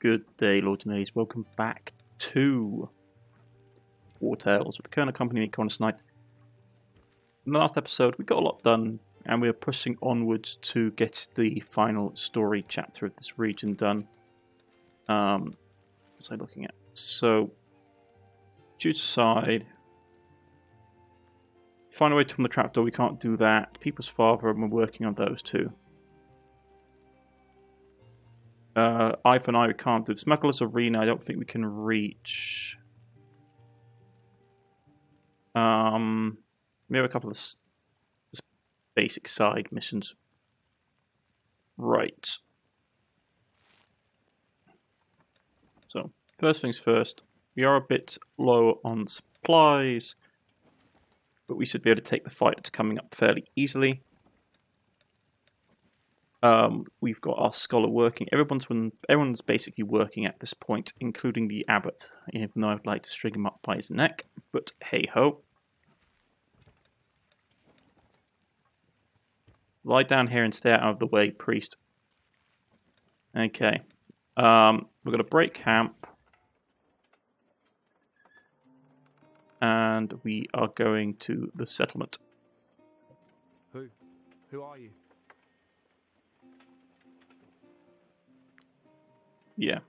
Good day, Lords and Ladies. Welcome back to Wartales with the Colonel Company and Cornish-knight. In the last episode, we got a lot done, and we're pushing onwards to get the final story chapter of this region done. What's I looking at? So, choose a side. Find a way from the trapdoor. We can't do that. People's father, and we're working on those two. Eye for an eye we can't do. The Smuggler's Arena I don't think we can reach. We have a couple of just basic side missions. Right. So, first things first. We are a bit low on supplies, but we should be able to take the fight that's coming up fairly easily. We've got our scholar working. Everyone's basically working at this point, including the abbot, even though I'd like to string him up by his neck, but hey-ho. Lie down here and stay out of the way, priest. Okay. We're going to break camp. And we are going to the settlement. Who are you? Yeah.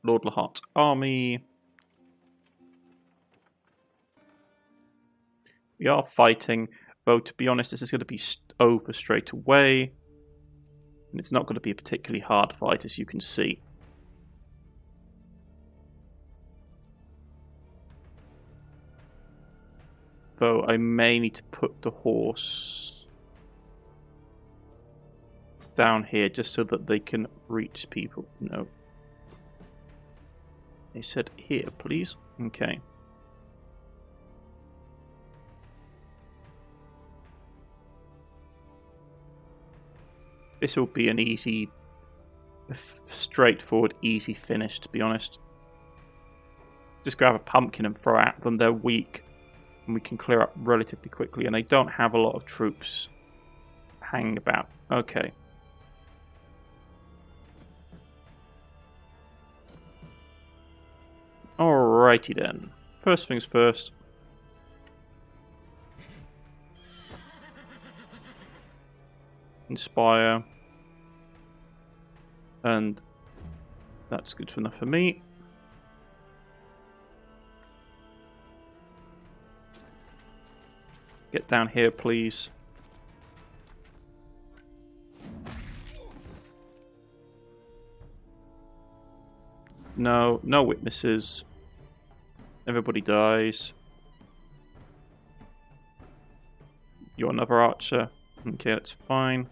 Lord Lahart's army. We are fighting, though to be honest, this is going to be over straight away. And it's not going to be a particularly hard fight, as you can see. Though I may need to put the horse down here just so that they can reach people. No. They said here, please. Okay. This will be an easy, straightforward, easy finish, to be honest. Just grab a pumpkin and throw at them. They're weak, and we can clear up relatively quickly, and they don't have a lot of troops hanging about. Okay. Alrighty then. First things first. Inspire. And that's good enough for me. Get down here, please. No witnesses. Everybody dies. You're another archer. Okay, that's fine.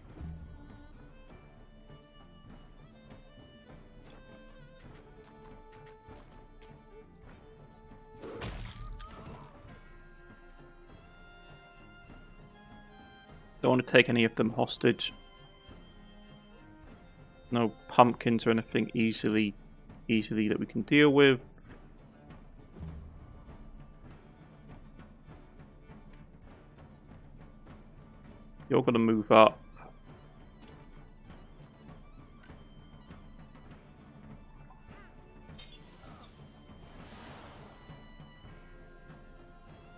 Don't want to take any of them hostage. No pumpkins or anything easily that we can deal with. You're going to move up.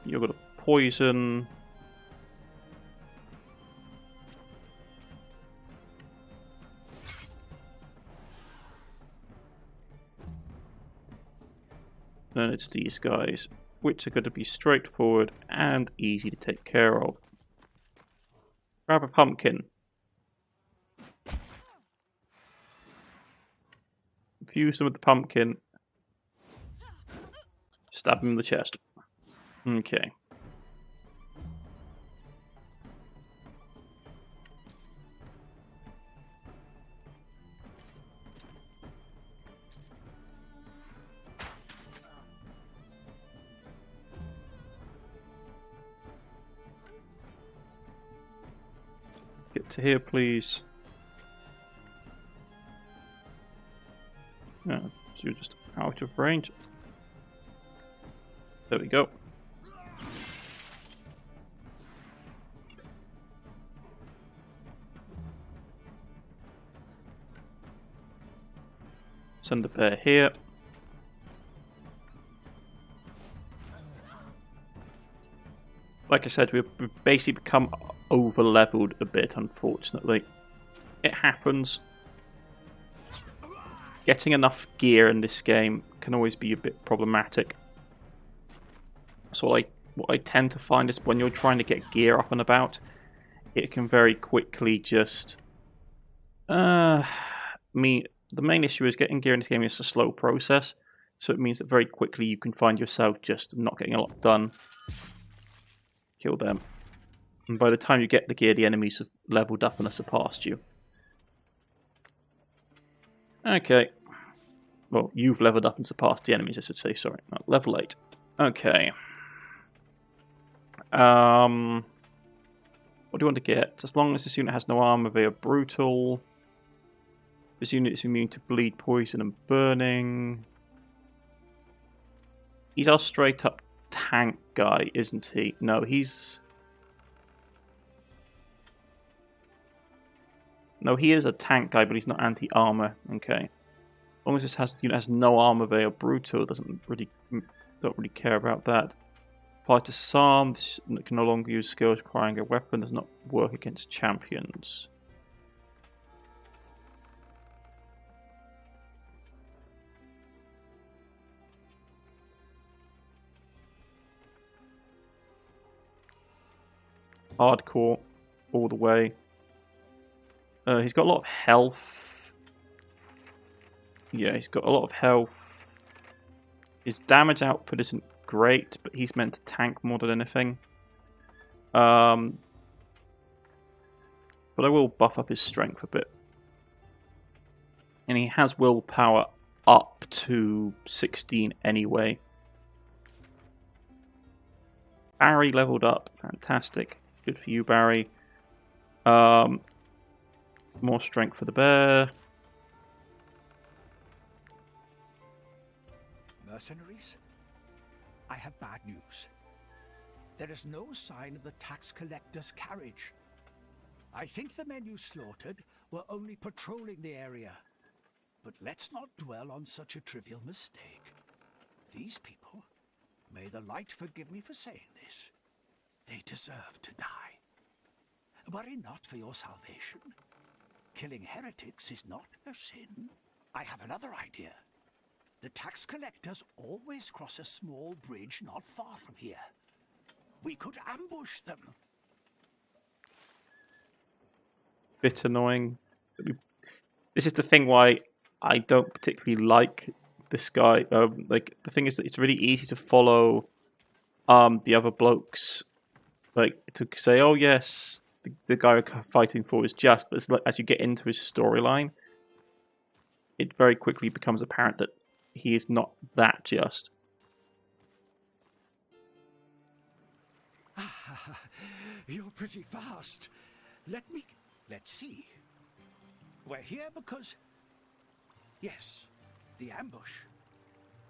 You're going to poison. Then it's these guys, which are going to be straightforward and easy to take care of. Grab a pumpkin. Infuse them with the pumpkin. Stab him in the chest. Okay. Get to here, please. No, so you're just out of range. There we go. Send the bear here. Like I said, we've basically become over-leveled a bit, unfortunately. It happens. Getting enough gear in this game can always be a bit problematic. So what I tend to find is when you're trying to get gear up and about, it can very quickly just... the main issue is getting gear in this game is a slow process. So it means that very quickly you can find yourself just not getting a lot done. Kill them. And by the time you get the gear, the enemies have leveled up and are surpassed you. Okay. Well, you've leveled up and surpassed the enemies, I should say. Sorry. Level 8. Okay. What do you want to get? As long as this unit has no armor, they are brutal. This unit is immune to bleed, poison, and burning. He's our straight up tank guy, isn't he? No, he's... No, he is a tank guy, but he's not anti-armor. Okay. As long as this unit has no armor, they are brutal. Don't really care about that. Applies to disarm. This can no longer use skills requiring a weapon. Does not work against champions. Hardcore all the way. He's got a lot of health. Yeah, he's got a lot of health. His damage output isn't great, but he's meant to tank more than anything. But I will buff up his strength a bit. And he has willpower up to 16 anyway. Barry leveled up. Fantastic. Good for you, Barry. More strength for the bear. Mercenaries? I have bad news. There is no sign of the tax collector's carriage. I think the men you slaughtered were only patrolling the area. But let's not dwell on such a trivial mistake. These people, may the light forgive me for saying this, they deserve to die. Worry not for your salvation. Killing heretics is not a sin. I have another idea. The tax collectors always cross a small bridge not far from here. We could ambush them. Bit annoying. This is the thing why I don't particularly like this guy. Like the thing is that it's really easy to follow the other blokes, like to say, oh yes, the guy we're fighting for is just, but it's like, as you get into his storyline, it very quickly becomes apparent that he is not that just. You're pretty fast. Let's see. We're here because... Yes, the ambush.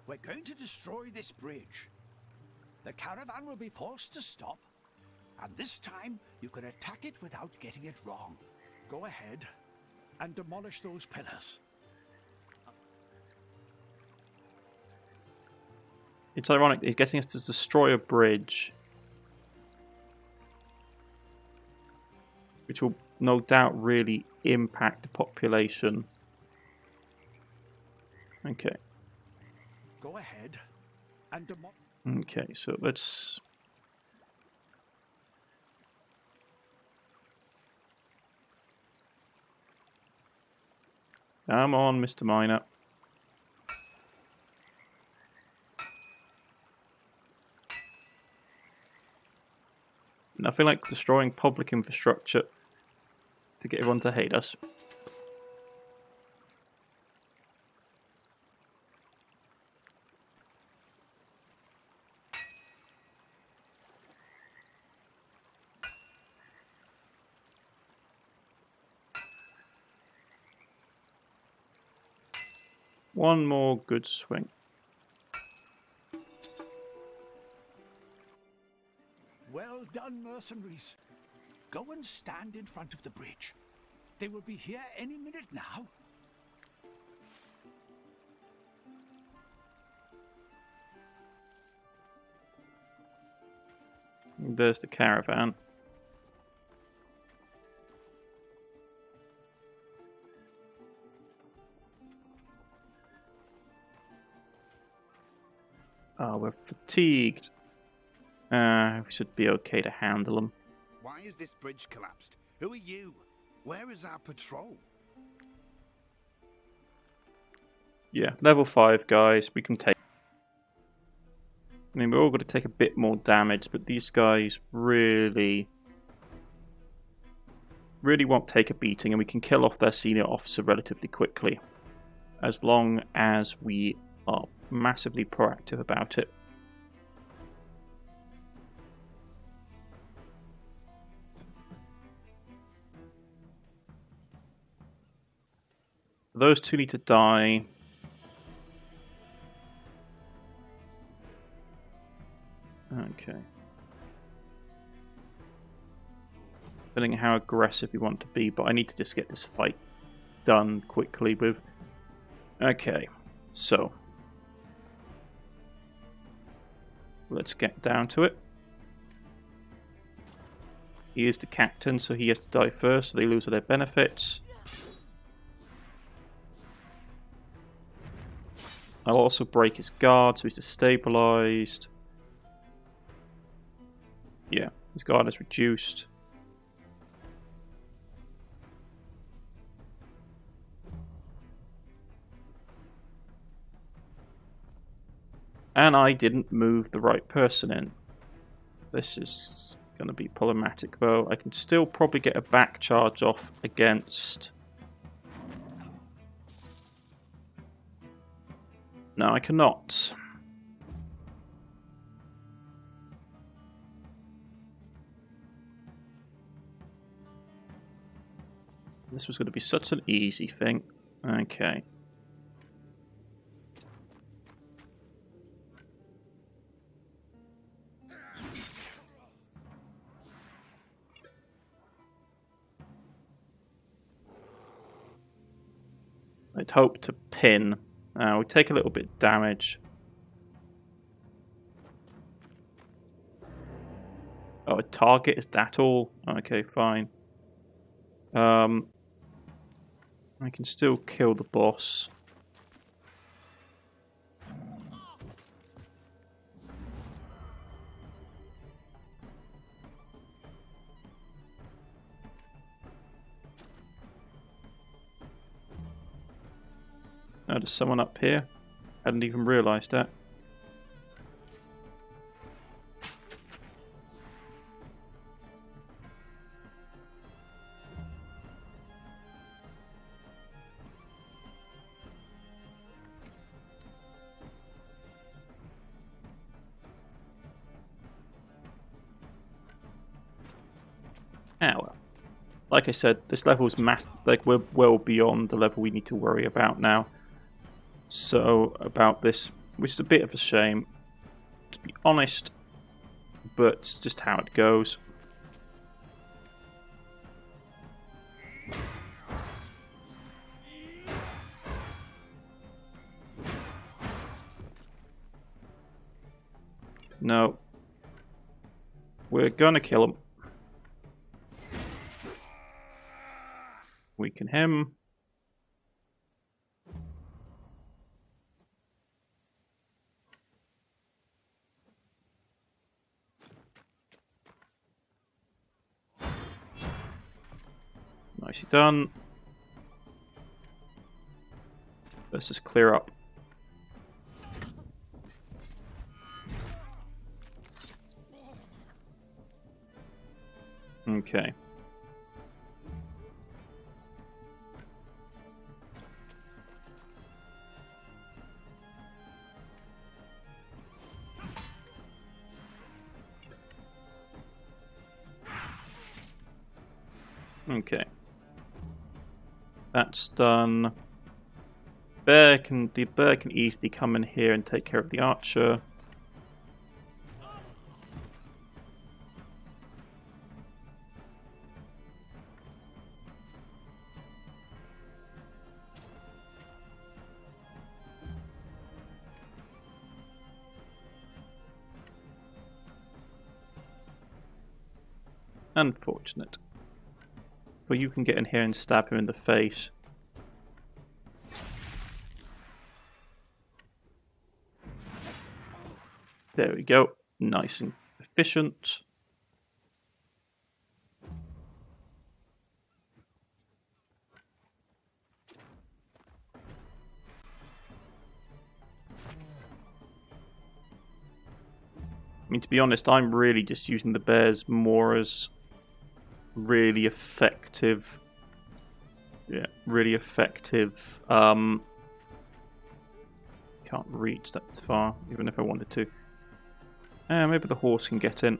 We're going to destroy this bridge. The caravan will be forced to stop, and this time you can attack it without getting it wrong. Go ahead and demolish those pillars. It's ironic that he's getting us to destroy a bridge, which will no doubt really impact the population. Okay. Go ahead and demolish. Okay, so let's... Come on, Mr. Miner. Nothing like destroying public infrastructure to get everyone to hate us. One more good swing. Well done, mercenaries. Go and stand in front of the bridge. They will be here any minute now. There's the caravan. Oh, we're fatigued. We should be okay to handle them. Why is this bridge collapsed? Who are you? Where is our patrol? Yeah, level 5 guys, we can take. I mean, we're all going to take a bit more damage, but these guys really won't take a beating, and we can kill off their senior officer relatively quickly, as long as we are massively proactive about it. Those two need to die. Okay. Depending on how aggressive you want to be, but I need to just get this fight done quickly with. Okay, so let's get down to it. He is the captain, so he has to die first, so they lose all their benefits. I'll also break his guard, so he's destabilized. Yeah, his guard is reduced. And I didn't move the right person in. This is going to be problematic, though. I can still probably get a back charge off against... No, I cannot. This was going to be such an easy thing. Okay. I'd hope to pin. We take a little bit of damage. Oh, a target? Is that all? Okay, fine. I can still kill the boss. Oh, there's someone up here. Hadn't even realised that. Ah, well. Like I said, this level is like we're well beyond the level we need to worry about now. So, about this, which is a bit of a shame, to be honest, but it's just how it goes. No. We're gonna kill him. Weaken him. Nicely done. Let's just clear up. Okay. Okay. That's done. The bear can easily come in here and take care of the archer. Unfortunate. For you can get in here and stab him in the face. There we go. Nice and efficient. I mean, to be honest, I'm really just using the bears more as really effective. Yeah, really effective. Can't reach that far, even if I wanted to. Maybe the horse can get in.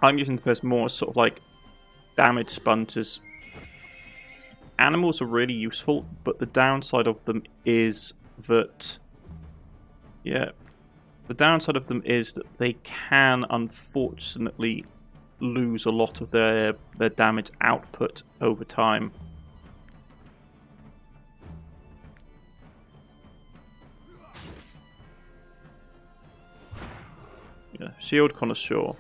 I'm using the bears more as sort of like damage sponges. Animals are really useful, but the downside of them is that, yeah, the downside of them is that they can unfortunately lose a lot of their damage output over time. Yeah, shield connoisseur.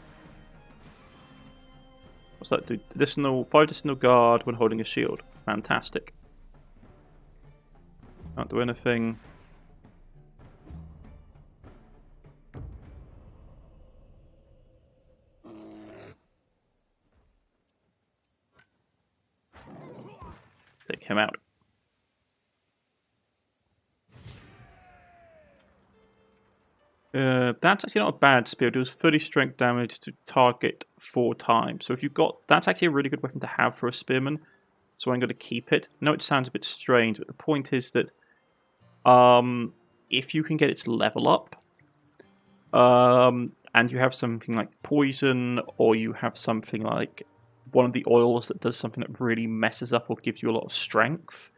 What's that do? 5 additional guard when holding a shield. Fantastic. Can't do anything. Take him out. That's actually not a bad spear. It does 30 strength damage to target 4 times. So if you've got... That's actually a really good weapon to have for a spearman. So I'm going to keep it. I know it sounds a bit strange, but the point is that if you can get its level up, and you have something like poison, or you have something like one of the oils that does something that really messes up or gives you a lot of strength,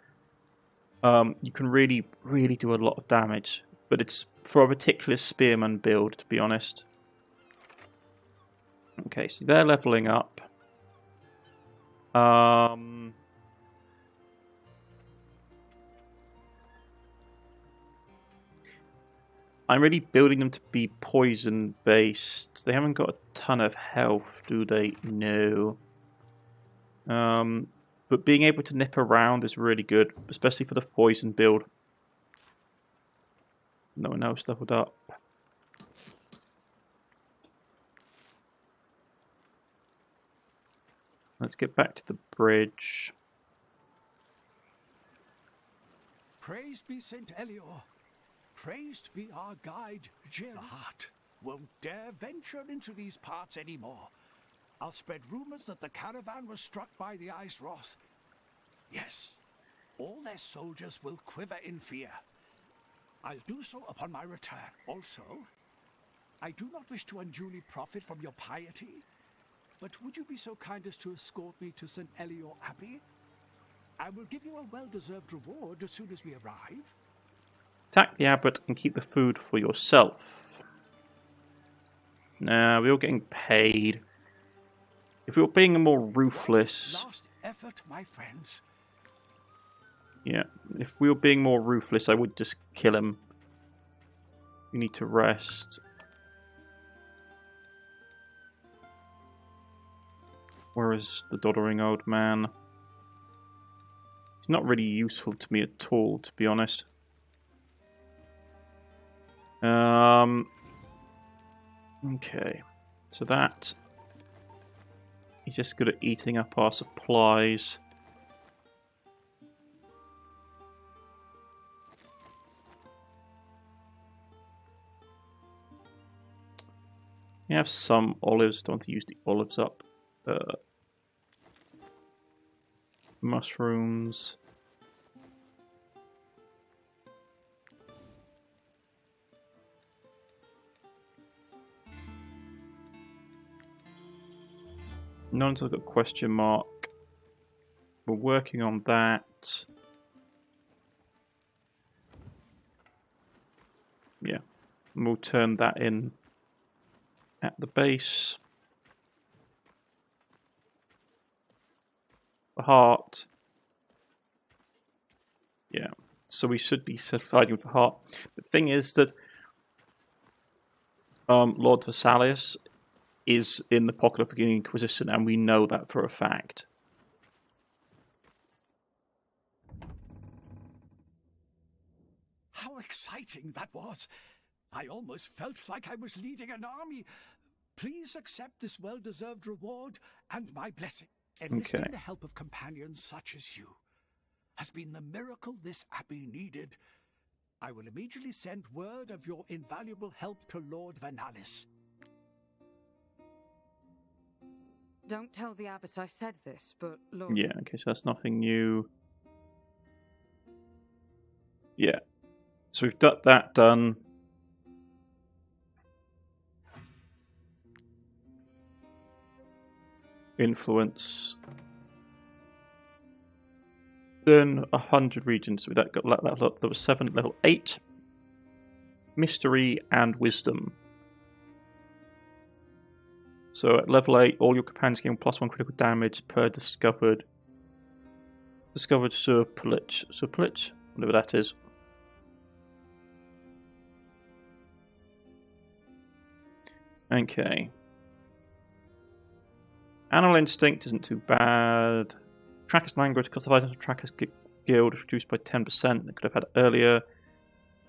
you can really, really do a lot of damage. But it's for a particular spearman build, to be honest. Okay, so they're leveling up. I'm really building them to be poison based. They haven't got a ton of health, do they? No. But being able to nip around is really good, especially for the poison build. No one else leveled up. Let's get back to the bridge. Praised be Saint Elior. Praised be our guide, Jill. Heart won't dare venture into these parts anymore. I'll spread rumors that the caravan was struck by the ice wrath. Yes, all their soldiers will quiver in fear. I'll do so upon my return. Also, I do not wish to unduly profit from your piety, but would you be so kind as to escort me to St. Elior Abbey? I will give you a well-deserved reward as soon as we arrive. Attack the abbot and keep the food for yourself. Nah, we're all getting paid. If we were being more ruthless... Last effort, my friends. Yeah, if we were being more ruthless, I would just kill him. You need to rest. Where is the doddering old man? He's not really useful to me at all, to be honest. Okay, so that... He's just good at eating up our supplies. We have some olives. Don't want to use the olives up. Mushrooms. No one's got a question mark. We're working on that. Yeah. And we'll turn that in at the base. The heart. Yeah. So we should be deciding for heart. The thing is that Lord Versalius is in the pocket of the Inquisition, and we know that for a fact. How exciting that was! I almost felt like I was leading an army. Please accept this well-deserved reward and my blessing. Enlisting the help of companions such as you has been the miracle this abbey needed. I will immediately send word of your invaluable help to Lord Vernalis. Don't tell the abbot I said this, but Lord... Yeah, okay, so that's nothing new. Yeah. So we've got that done. Influence. Then 100 regions. With that got level up. There was 7, level 8. Mystery and Wisdom. So at level 8, all your companions gain +1 critical damage per discovered surplus, whatever that is. Okay. Animal Instinct isn't too bad. Tracker's Language, cost of items of Tracker's Guild is reduced by 10%. They could have had earlier.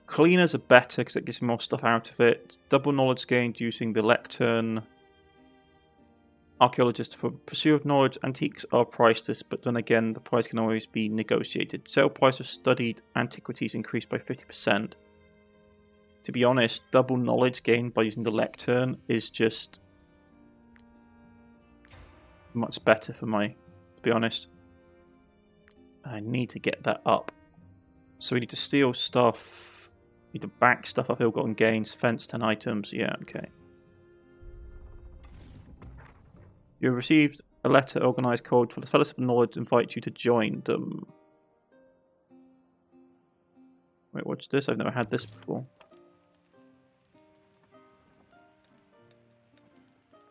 Cleaners are better because it gives you more stuff out of it. Double knowledge gained using the lectern. Archaeologist for the pursuit of knowledge. Antiques are priceless, but then again, the price can always be negotiated. Sale price of studied antiquities increased by 50%. To be honest, double knowledge gained by using the lectern is just much better for to be honest. I need to get that up. So we need to steal stuff. We need to back stuff up ill-gotten gains. Fence 10 items. Yeah, okay. You have received a letter organised called for the Fellowship of Knowledge invite you to join them. Wait, what's this? I've never had this before.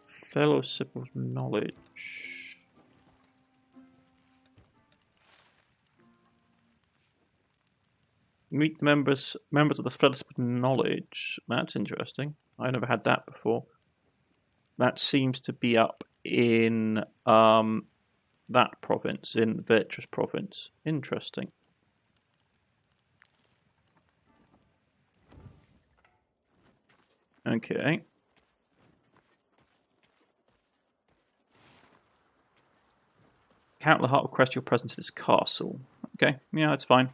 Fellowship of Knowledge. Meet the members of the Fellowship of Knowledge. That's interesting. I've never had that before. That seems to be up in that province, in Virtus province. Interesting. Okay. Count the Heart request your presence in his castle. Okay, yeah, that's fine.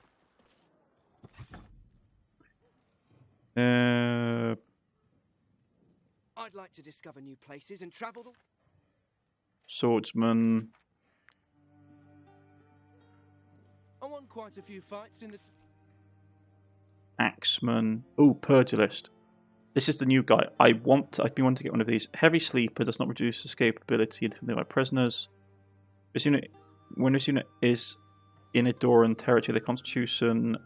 I'd like to discover new places and travel them. Swordsman. I won quite a few fights in the... Axeman. Oh, Purgilist. This is the new guy. I've been wanting to get one of these. Heavy Sleeper does not reduce escapability into nearby prisoners. When this unit is in Edoran territory, the Constitution,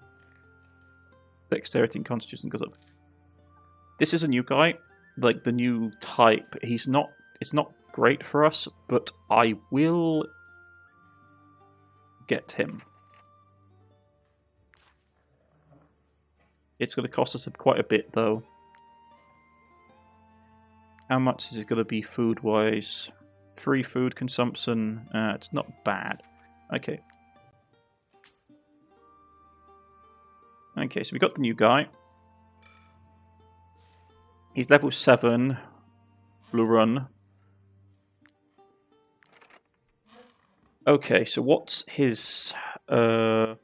Dexterity and Constitution goes up. This is a new guy, like the new type. It's not great for us, but I will get him. It's going to cost us quite a bit, though. How much is it going to be food-wise? Free food consumption. It's not bad. Okay. Okay, so we got the new guy. He's level 7. Blue run. Okay, so what's his... what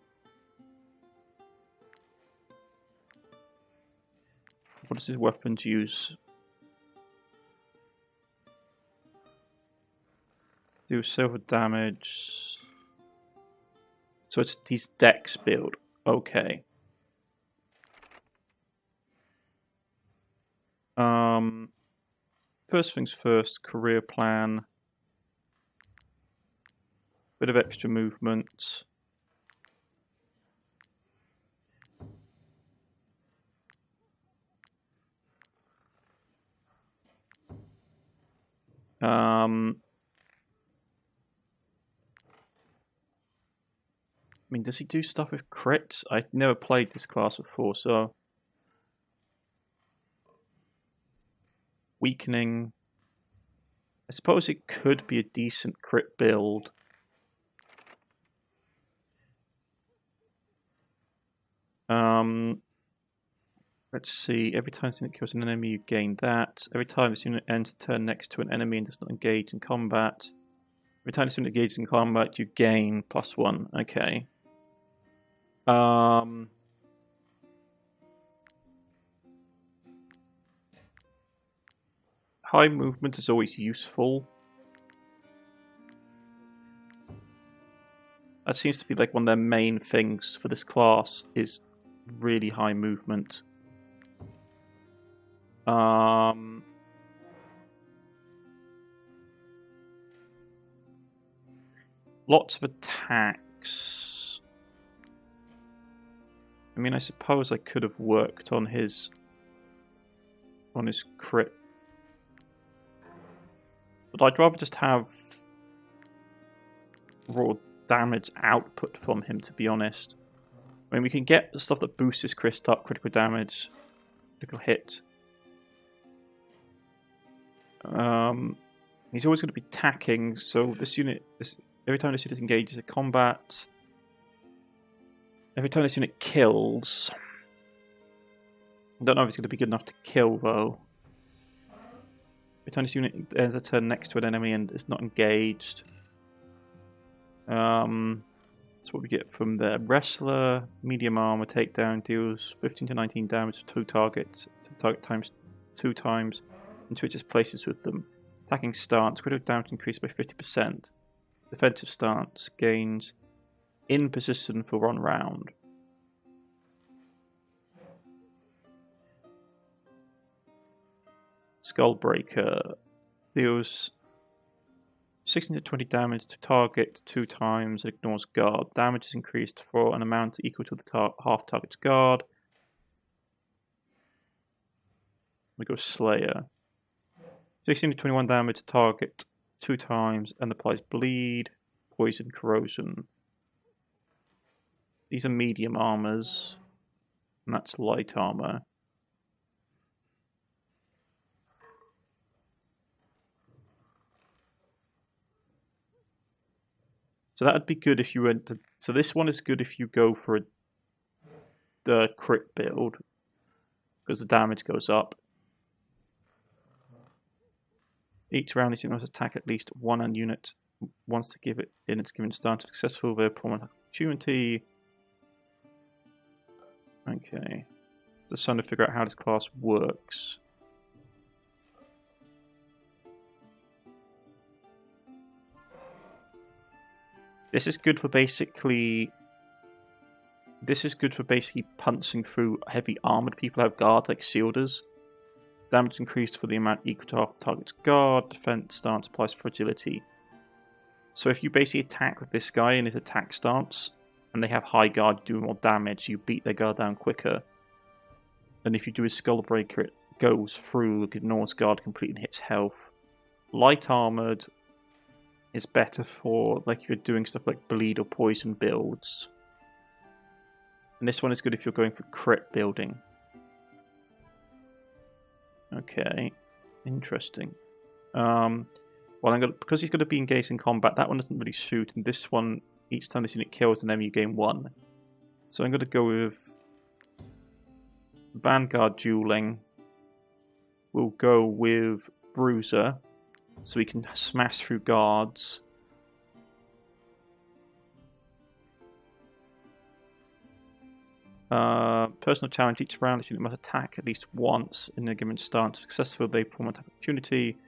does his weapons use? Do silver damage. So he's dex build. Okay. First things first, career plan. Bit of extra movement. I mean, does he do stuff with crits? I've never played this class before, so... Weakening. suppose it could be a decent crit build. Let's see. Every time this unit kills an enemy, you gain that. Every time this unit ends a turn next to an enemy and does not engage in combat. Every time this unit engages in combat, you gain +1. Okay. High movement is always useful. That seems to be like one of their main things for this class is really high movement. Lots of attacks. I mean, I suppose I could have worked on his crit, but I'd rather just have raw damage output from him, to be honest. I mean, we can get stuff that boosts his critical damage, critical hit. He's always going to be attacking, so this unit, every time this unit engages in combat, every time this unit kills, I don't know if it's going to be good enough to kill, though. Every time this unit ends a turn next to an enemy and is not engaged. That's what we get from the wrestler. Medium armor takedown deals 15 to 19 damage to 2 targets. Target times 2 times and switches places with them. Attacking stance, critical damage increased by 50%. Defensive stance gains in position for 1 round. Skullbreaker deals 16 to 20 damage to target 2 times and ignores guard. Damage is increased for an amount equal to the half target's guard. We go Slayer. 16 to 21 damage to target 2 times and applies bleed, poison, corrosion. These are medium armors, and that's light armor. So that would be good if you went to... So this one is good if you go for the crit build, because the damage goes up. Each round, each unit must attack at least one unit once to give it in its given stance. Successful, their prominent opportunity. Okay. Just trying to figure out how this class works. This is good for basically... This is good for basically punching through heavy armored people who have guards like shielders. Damage increased for the amount equal to half the target's guard. Defense stance applies fragility. So if you basically attack with this guy in his attack stance, and they have high guard, doing more damage, you beat their guard down quicker. And if you do his Skullbreaker, it goes through, ignores guard completely and hits health. Light armored is better for like if you're doing stuff like bleed or poison builds. And this one is good if you're going for crit building. Okay, interesting. Well, because he's going to be engaged in combat, that one doesn't really shoot, and this one, each time this unit kills an enemy, you gain 1. So I'm going to go with Vanguard Dueling. We'll go with Bruiser, so we can smash through guards. Personal challenge: each round, this unit must attack at least once in a given stance. Successful, they perform an opportunity.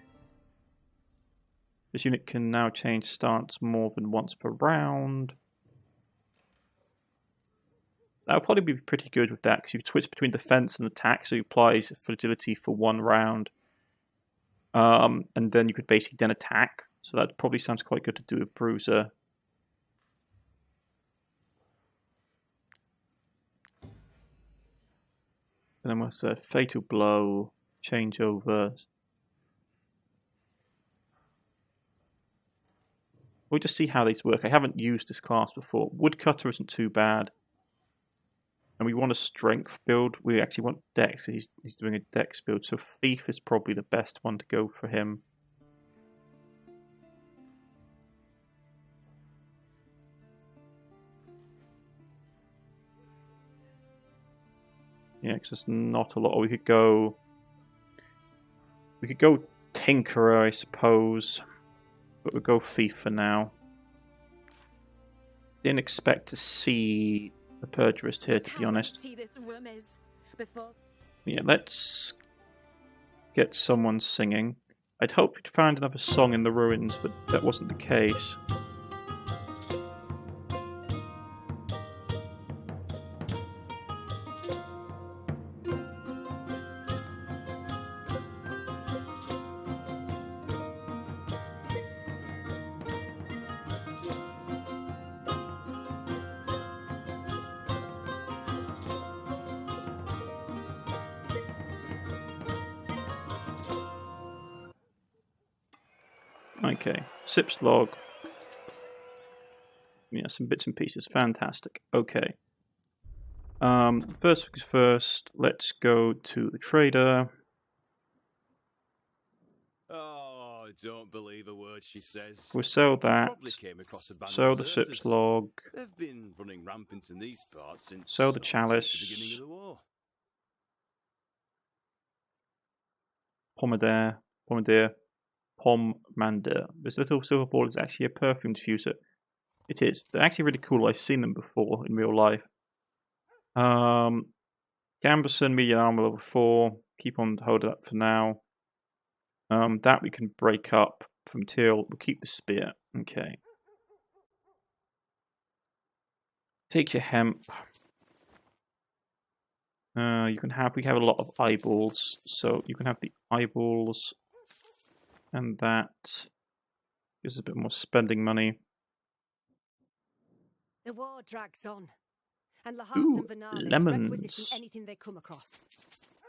This unit can now change stance more than once per round. That would probably be pretty good with that, because you switch between defense and attack, so he applies fragility for 1 round. And then you could basically then attack. So that probably sounds quite good to do with Bruiser. And then what's a Fatal Blow, changeover. We'll just see how these work. I haven't used this class before. Woodcutter isn't too bad. And we want a strength build. We actually want dex, because he's doing a dex build. So Thief is probably the best one to go for him. Yeah, because there's not a lot. We could go... We could go Tinkerer, I suppose. But we'll go Thief for now. Didn't expect to see the Perjurist here, to be honest. Yeah, let's get someone singing. I'd hoped we'd find another song in the ruins, but that wasn't the case. Okay, Sip's log. Yeah, some bits and pieces. Fantastic. Okay. First things first, let's go to the trader. Oh, don't believe a word she says. We'll sell that. Probably came across a band Sell of the deserters. Sip's log. They've been running rampant in these parts since Sell the since chalice. the beginning of the war. Pomander. This little silver ball is actually a perfume diffuser. It is. They're actually really cool. I've seen them before in real life. Gamberson, medium armor level 4. Keep on holding up for now. That we can break up from Teal. We'll keep the spear. Okay. Take your hemp. We have a lot of eyeballs, so you can have the eyeballs, and that gives us a bit more spending money. The war drags on, and the Ooh, hearts and Vanales lemons. requisition anything they come across.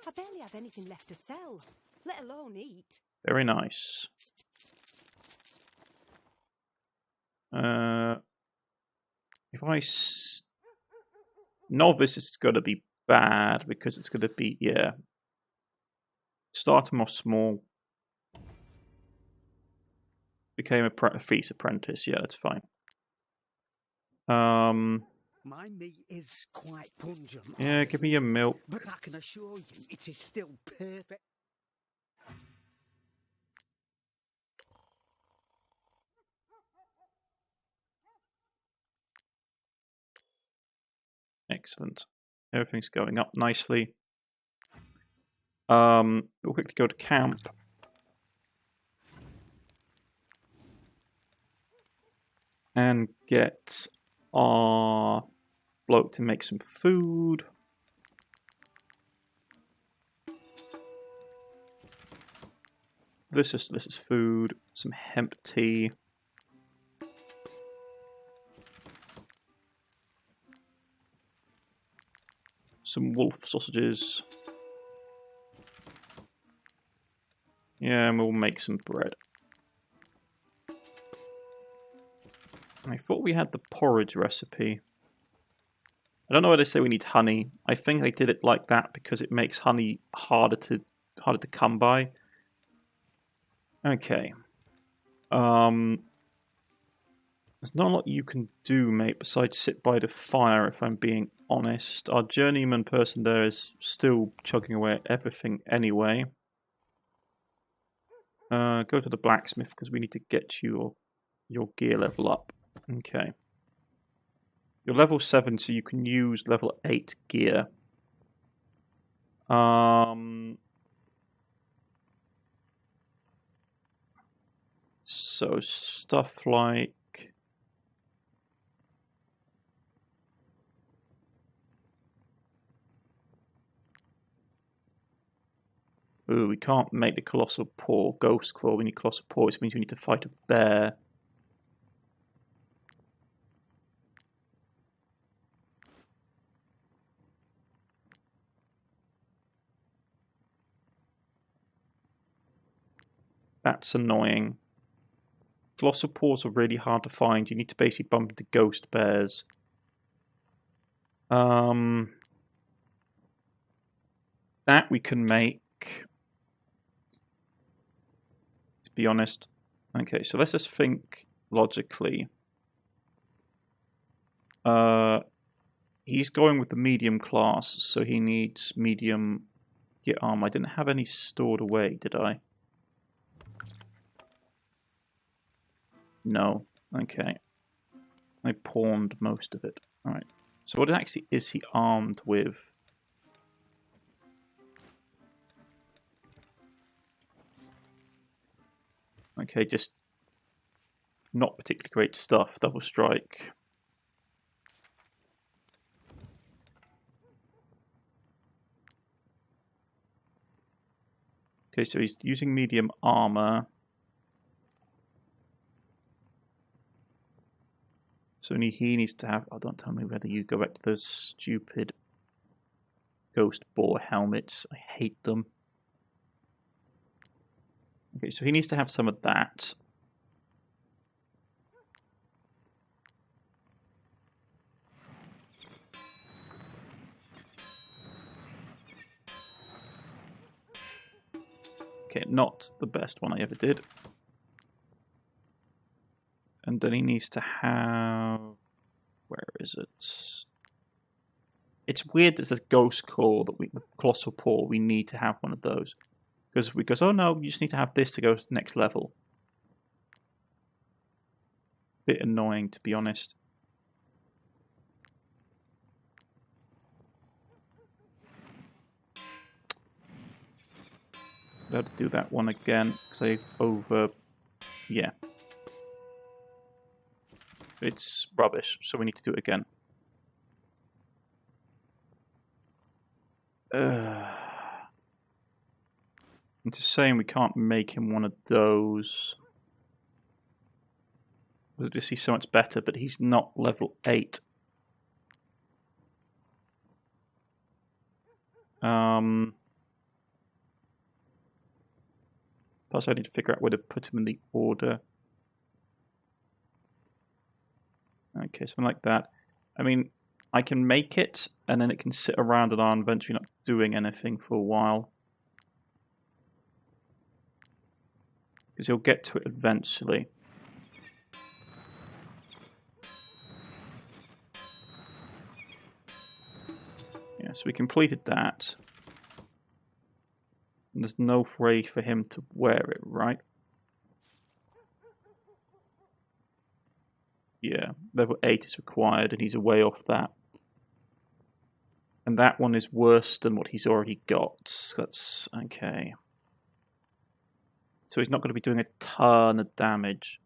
I barely have anything left to sell, let alone eat. Very nice. If I novice is going to be bad because it's going to be, yeah. Start them off small. Became a thief's apprentice. Yeah, that's fine. My meat is quite pungent. Yeah, give me your milk. But I can assure you it is still perfect. Excellent. Everything's going up nicely. We'll quickly go to camp. And get our bloke to make some food. This is food. Some hemp tea. Some wolf sausages. Yeah, and we'll make some bread. I thought we had the porridge recipe. I don't know why they say we need honey. I think they did it like that because it makes honey harder to come by. Okay. There's not a lot you can do, mate, besides sit by the fire, if I'm being honest. Our journeyman person there is still chugging away at everything anyway. Go to the blacksmith because we need to get your gear level up. Okay. You're level 7, so you can use level 8 gear. So stuff like... Ooh, we can't make the Colossal Paw, Ghost Claw. We need Colossal Paw, which means we need to fight a bear. That's annoying. Colossal Paws are really hard to find. You need to basically bump into ghost bears. That we can make. To be honest. Okay, so let's just think logically. He's going with the medium class, so he needs medium gear armor. I didn't have any stored away, did I? No. Okay. I pawned most of it. Alright. So what actually is he armed with? Okay, just not particularly great stuff. Double strike. Okay, so he's using medium armor. So he needs to have... Oh, don't tell me whether you go back to those stupid ghost boar helmets. I hate them. Okay, so he needs to have some of that. Okay, not the best one I ever did. And then he needs to have... Where is it? It's weird that it says Ghost Core, that the Colossal Paw, we need to have one of those. Because oh no, you just need to have this to go to the next level. Bit annoying, to be honest. I'll have to do that one again, because I over... Yeah. It's rubbish, so we need to do it again. It's a shame we can't make him one of those. We'll just see so much better, but he's not level 8. Plus I need to figure out where to put him in the order. Okay, something like that. I mean, I can make it, and then it can sit around an arm, eventually not doing anything for a while. Because he'll get to it eventually. Yeah, so we completed that. And there's no way for him to wear it, right? Yeah, level 8 is required, and he's way off that. And that one is worse than what he's already got. That's okay. So he's not going to be doing a ton of damage.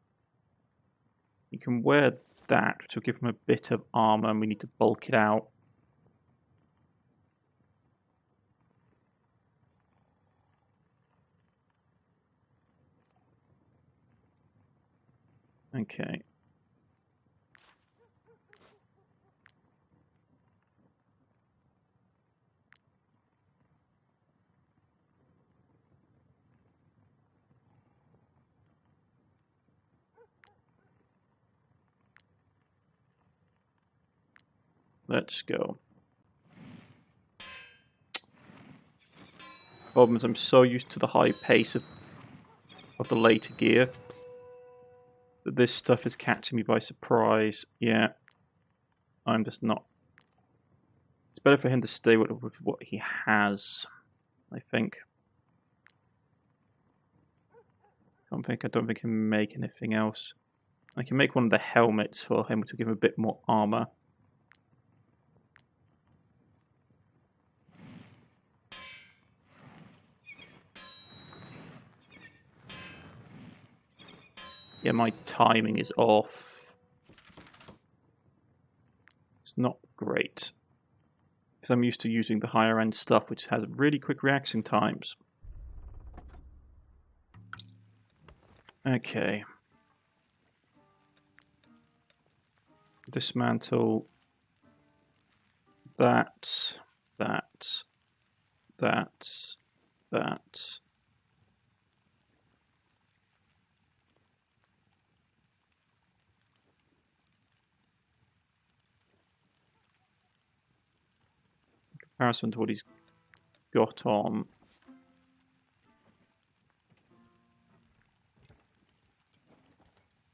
You can wear that, which will give him a bit of armor, and we need to bulk it out. Okay. Let's go. Problem is, I'm so used to the high pace of the later gear that this stuff is catching me by surprise. Yeah, I'm just not. It's better for him to stay with what he has, I think. I don't think I can make anything else. I can make one of the helmets for him to give him a bit more armor. Yeah, my timing is off. It's not great. Because I'm used to using the higher end stuff, which has really quick reaction times. Okay. Dismantle that. Comparison to what he's got on.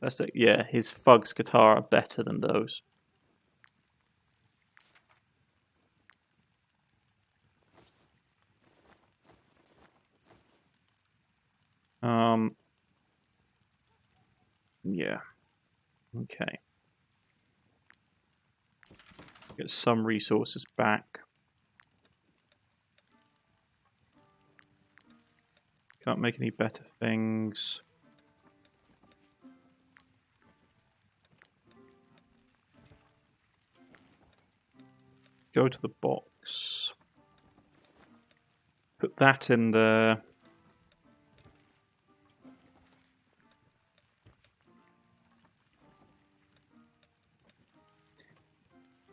That's it. Yeah, his Fug's guitar are better than those. Okay. Get some resources back. Can't make any better things. Go to the box. Put that in there.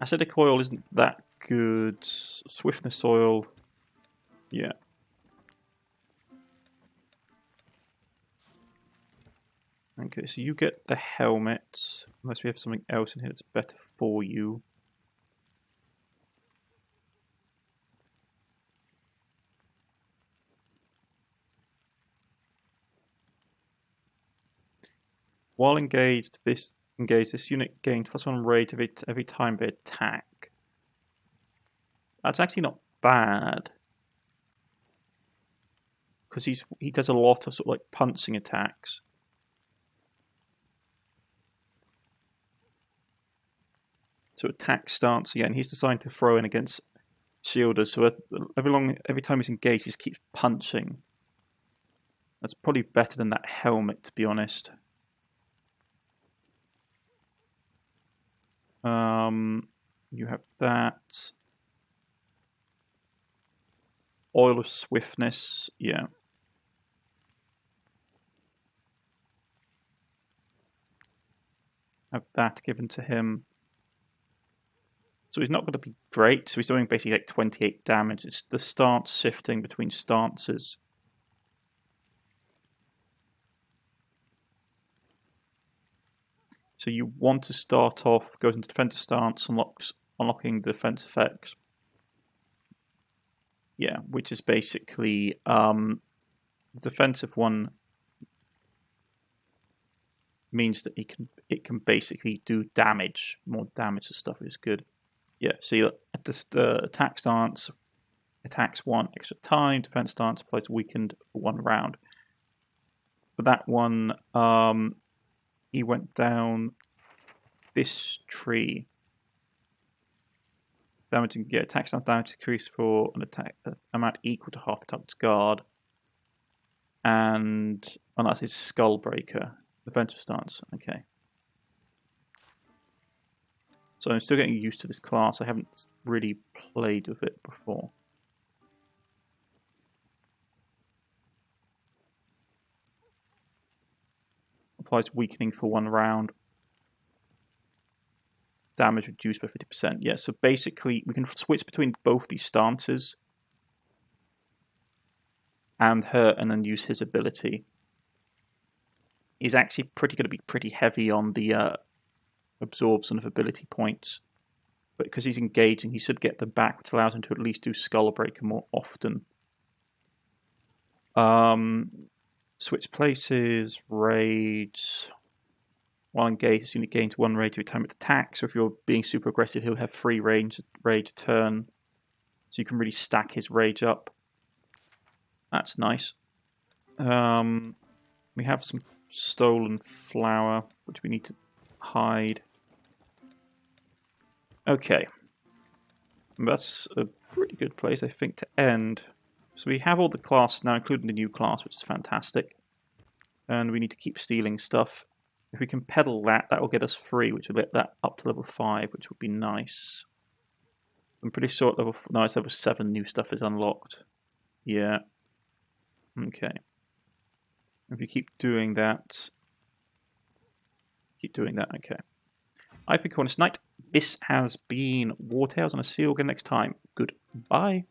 Acidic oil isn't that good. Swiftness oil, yeah. Okay, so you get the helmet. Unless we have something else in here that's better for you. While engaged, this unit gains +1 rage every time they attack. That's actually not bad. Because he does a lot of sort of like punching attacks. So attack stance again. He's designed to throw in against shielders. So every time he's engaged, he just keeps punching. That's probably better than that helmet, to be honest. You have that. Oil of Swiftness, yeah. Have that given to him. So he's not going to be great. So he's doing basically like 28 damage. It's the stance shifting between stances. So you want to start off, goes into defensive stance, unlocking defense effects. Yeah, which is basically the defensive one means that it can basically do damage, more damage and stuff, which is good. Yeah, so you at the attack stance, attacks 1 extra time, defense stance applies weakened for 1 round. For that one, he went down this tree. Damage, yeah, attack stance damage increased for an attack amount equal to half the target's guard. And that's his skull breaker. Defensive stance, okay. So I'm still getting used to this class. I haven't really played with it before. Applies weakening for 1 round. Damage reduced by 50%. Yeah, so basically we can switch between both these stances and hurt and then use his ability. He's actually going to be pretty heavy on the absorption of ability points. But because he's engaging, he should get them back, which allows him to at least do Skullbreaker more often. Switch places, rage. While engaged, this unit gains 1 rage every time it attacks. So if you're being super aggressive, he'll have 3 rage a turn. So you can really stack his rage up. That's nice. We have some stolen flour, which we need to hide. Okay. That's a pretty good place, I think, to end. So we have all the classes now, including the new class, which is fantastic. And we need to keep stealing stuff. If we can peddle that, that will get us free, which will get that up to level 5, which would be nice. I'm pretty sure at level 7 new stuff is unlocked. Yeah. Okay. If you keep doing that, okay. I've been Cornish-knight. This has been Wartales, and I'll see you again next time. Goodbye.